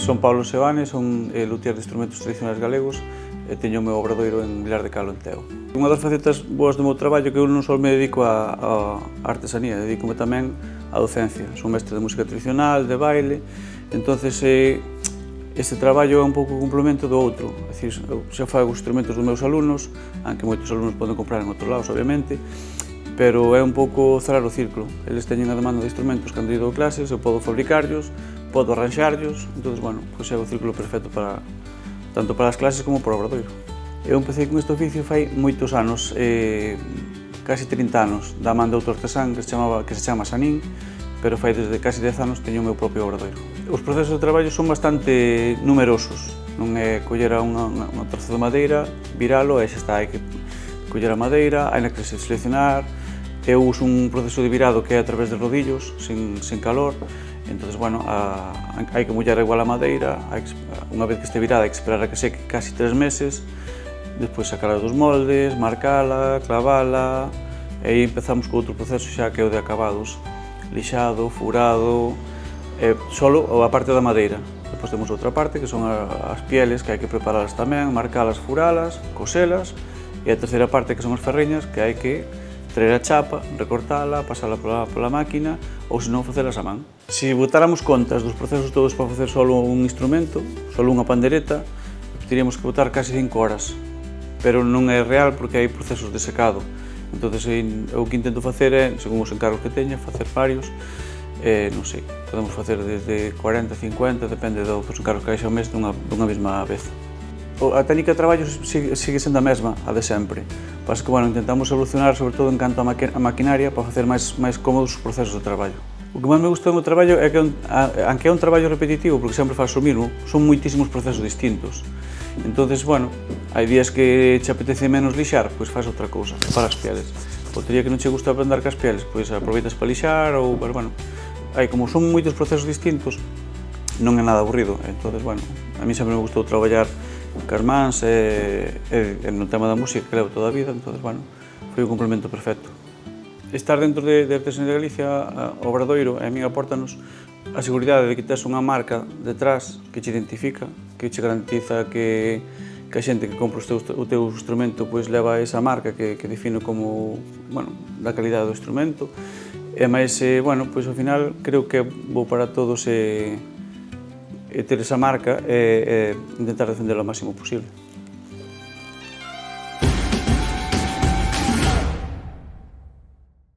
Son Paulo Seoane, son luthier de instrumentos tradicionais galegos e teño o meu obradoiro en Vilar de Calo, en Teo. Unha das facetas boas do meu traballo é que eu non só me dedico á artesanía, dedícome tamén á docencia. Son mestre de música tradicional, de baile, entonces este traballo é un pouco o complemento do outro. É dicir, eu xa fago os instrumentos dos meus alumnos, aunque moitos alumnos poden comprar en outros lados, obviamente, pero é un pouco cerrar o círculo. Eles teñen a demanda de instrumentos cando eu dou clases, eu podo fabricarlos, podo arranxarlos, entón, bueno, pois é o círculo perfecto para tanto para as clases como para o obradoiro. Eu empecé con este oficio fai moitos anos, casi 30 anos, da man de outro artesán que se chama Sanín, pero fai desde casi 10 anos teño o meu propio obradoiro. Os procesos de traballo son bastante numerosos, non é coller un trozo de madeira, viralo e xa está, hai que coller a madeira, hai que seleccionar. Eu uso un proceso de virado que é a través de rodillos, sen calor. Entón, bueno, hai que mollar igual a madeira, unha vez que este virada hai que esperar a que seque casi 3 meses, despois sacala dos moldes, marcala, clavala, e aí empezamos co outro proceso xa que é o de acabados, lixado, furado, solo a parte da madeira. Depois temos outra parte que son as pieles que hai que preparalas tamén, marcalas, furalas, coselas, e a terceira parte que son as ferreñas que hai que traer a chapa, recortala, pasala pola máquina ou senón facelas a man. Se botáramos contas dos procesos todos para facer solo un instrumento, solo unha pandereta, teríamos que botar casi 5 horas, pero non é real porque hai procesos de secado. Entón, o que intento facer é, según os encargos que teña, facer varios, non sei, podemos facer desde 40, 50, depende dos encargos que haxa ao mes dunha mesma vez. A técnica de traballo sigue sendo a mesma, a de sempre. Pasa que, bueno, intentamos evolucionar, sobre todo en canto a maquinaria, para facer máis cómodos os procesos de traballo. O que máis me gusta do meu traballo é que, aunque é un traballo repetitivo, porque sempre faço o mismo, son moitísimos procesos distintos. Entón, bueno, hai días que te apetece menos lixar, pois faz outra cousa, para as pieles. O día que non che gusta aprender cas pieles, pois aproveitas para lixar, ou, bueno, como son moitos procesos distintos, non é nada aburrido. Entón, bueno, a mí sempre me gustou traballar cas mans e no tema da música que levo toda a vida, entón, bueno, foi un complemento perfecto. Estar dentro de Artesanía de Galicia, o obradoiro, a mí apórtanos a seguridade de que tes unha marca detrás que te identifica, que te garantiza que a xente que compra o teu instrumento pois leva esa marca que define como, bueno, da calidade do instrumento. E máis, bueno, pois ao final creo que vou para todos ter esa marca e intentar defenderla o máximo posible.